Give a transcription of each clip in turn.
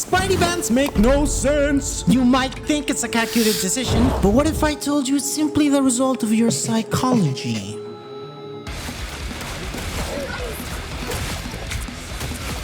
Spidey bans make no sense. You might think it's a calculated decision, but what if I told you it's simply the result of your psychology?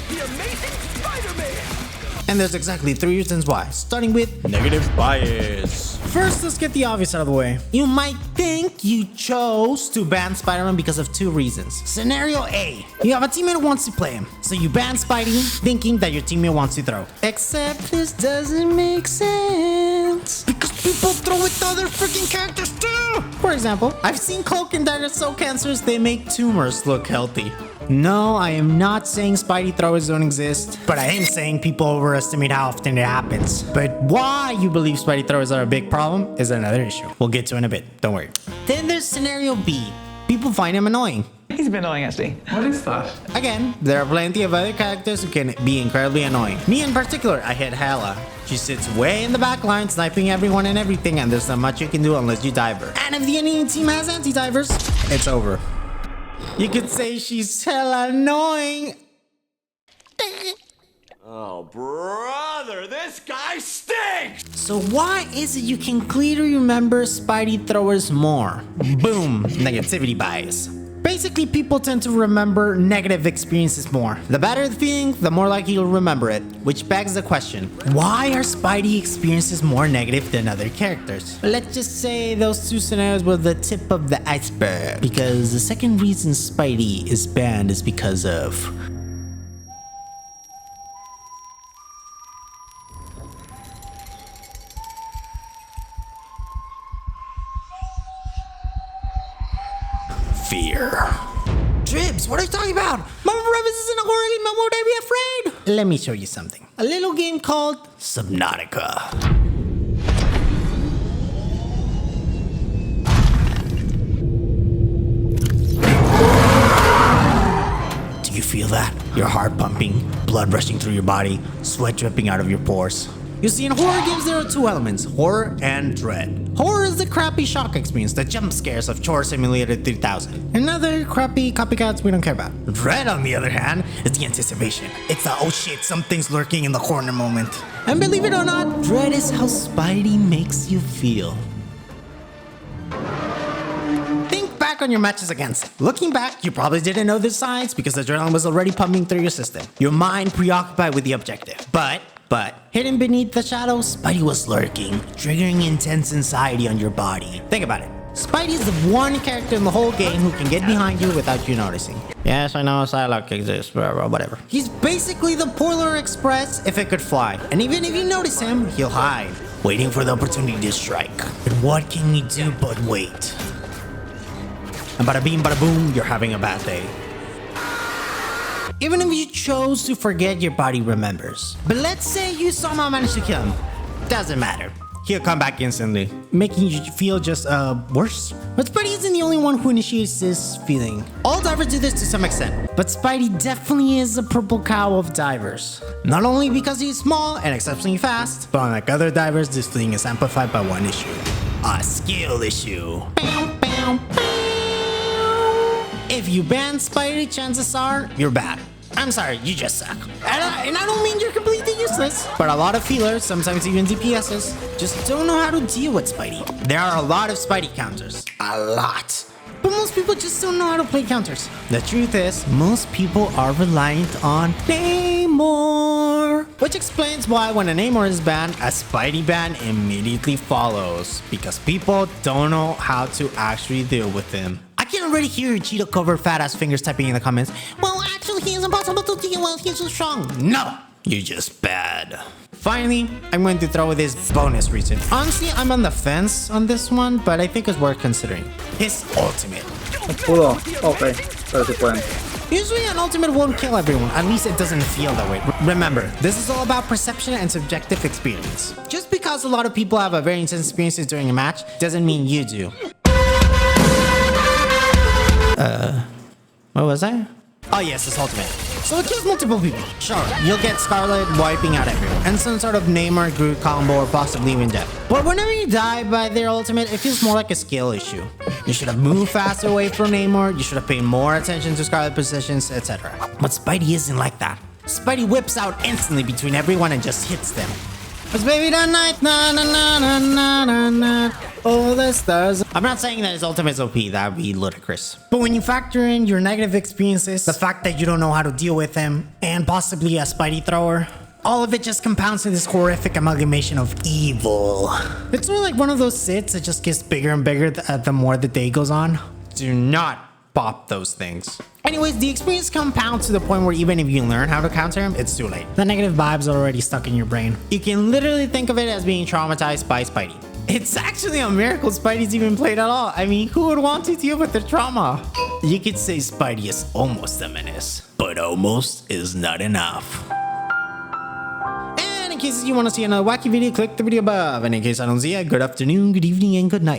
The Amazing Spider-Man! And there's exactly 3 reasons why, starting with negative bias. First, let's get the obvious out of the way. You might think you chose to ban Spider-Man because of 2 reasons. Scenario A, you have a teammate who wants to play him, so you ban Spidey thinking that your teammate wants to throw. Except this doesn't make sense, because people throw with other freaking characters too! For example, I've seen Cloak and Dagger so cancerous they make tumors look healthy. No, I am not saying Spidey throwers don't exist, but I am saying people overestimate how often it happens. But why you believe Spidey throwers are a big problem is another issue. We'll get to in a bit, don't worry. Then there's scenario B. People find him annoying. He's been annoying, actually. What is that? Again, there are plenty of other characters who can be incredibly annoying. Me in particular, I hate Hela. She sits way in the back line, sniping everyone and everything, and there's not much you can do unless you dive her. And if the enemy team has anti-divers, it's over. You could say she's hella annoying. Oh, brother, this guy stinks! So why is it you can clearly remember Spidey throwers more? Boom, negativity bias. Basically, people tend to remember negative experiences more. The better the feeling, the more likely you'll remember it. Which begs the question, why are Spidey experiences more negative than other characters? Let's just say those 2 scenarios were the tip of the iceberg. Because the second reason Spidey is banned is because of fear. Dribs, what are you talking about? Mama Brothers isn't a horror game, why would I be afraid? Let me show you something. A little game called Subnautica. Do you feel that? Your heart pumping, blood rushing through your body, sweat dripping out of your pores. You see, in horror games, there are 2 elements, horror and dread. Horror is the crappy shock experience, the jump scares of Chore Simulator 3000. And other crappy copycats we don't care about. Dread, on the other hand, is the anticipation. It's the oh shit, something's lurking in the corner moment. And believe it or not, dread is how Spidey makes you feel. Think back on your matches against. Looking back, you probably didn't know the signs because the adrenaline was already pumping through your system. Your mind preoccupied with the objective. But hidden beneath the shadows, Spidey was lurking, triggering intense anxiety on your body. Think about it. Spidey is the one character in the whole game who can get behind you without you noticing. Yes, I know Psylocke exists, whatever. He's basically the Polar Express if it could fly. And even if you notice him, he'll hide, waiting for the opportunity to strike. But what can you do but wait? And bada bing, bada boom, you're having a bad day. Even if you chose to forget, your body remembers. But let's say you somehow managed to kill him. Doesn't matter. He'll come back instantly, making you feel just, worse. But Spidey isn't the only one who initiates this feeling. All divers do this to some extent, but Spidey definitely is a purple cow of divers. Not only because he's small and exceptionally fast, but unlike other divers, this feeling is amplified by one issue. A skill issue. If you ban Spidey, chances are you're bad. I'm sorry, you just suck. And I don't mean you're completely useless, but a lot of healers, sometimes even DPSs, just don't know how to deal with Spidey. There are a lot of Spidey counters. A lot. But most people just don't know how to play counters. The truth is, most people are reliant on Namor. Which explains why when a Namor is banned, a Spidey ban immediately follows. Because people don't know how to actually deal with him. I can already hear your Cheeto-covered fat-ass fingers typing in the comments. Well, actually, he is impossible to deal with. He's so strong. No, you're just bad. Finally, I'm going to throw this bonus reason. Honestly, I'm on the fence on this one, but I think it's worth considering. His ultimate. Pudo. Ok, pero si pueden. Usually an ultimate won't kill everyone, at least it doesn't feel that way. Remember, this is all about perception and subjective experience. Just because a lot of people have a very intense experiences during a match, doesn't mean you do. What was that? Oh yes, it's ultimate. So it kills multiple people. Sure, you'll get Scarlet wiping out everyone, and some sort of Namor Groot combo or possibly even death. But whenever you die by their ultimate, it feels more like a skill issue. You should have moved faster away from Namor, you should have paid more attention to Scarlet positions, etc. But Spidey isn't like that. Spidey whips out instantly between everyone and just hits them. It's baby that night, na na na na na na na. All the stars. I'm not saying that his ultimate is OP, that would be ludicrous. But when you factor in your negative experiences, the fact that you don't know how to deal with him, and possibly a Spidey thrower, all of it just compounds to this horrific amalgamation of evil. It's sort of like one of those sits that just gets bigger and bigger the more the day goes on. Do not pop those things. Anyways, the experience compounds to the point where even if you learn how to counter him, it's too late. The negative vibes are already stuck in your brain. You can literally think of it as being traumatized by Spidey. It's actually a miracle Spidey's even played at all. I mean, who would want to deal with the trauma? You could say Spidey is almost a menace, but almost is not enough. And in case you want to see another wacky video, click the video above. And in case I don't see it, good afternoon, good evening, and good night.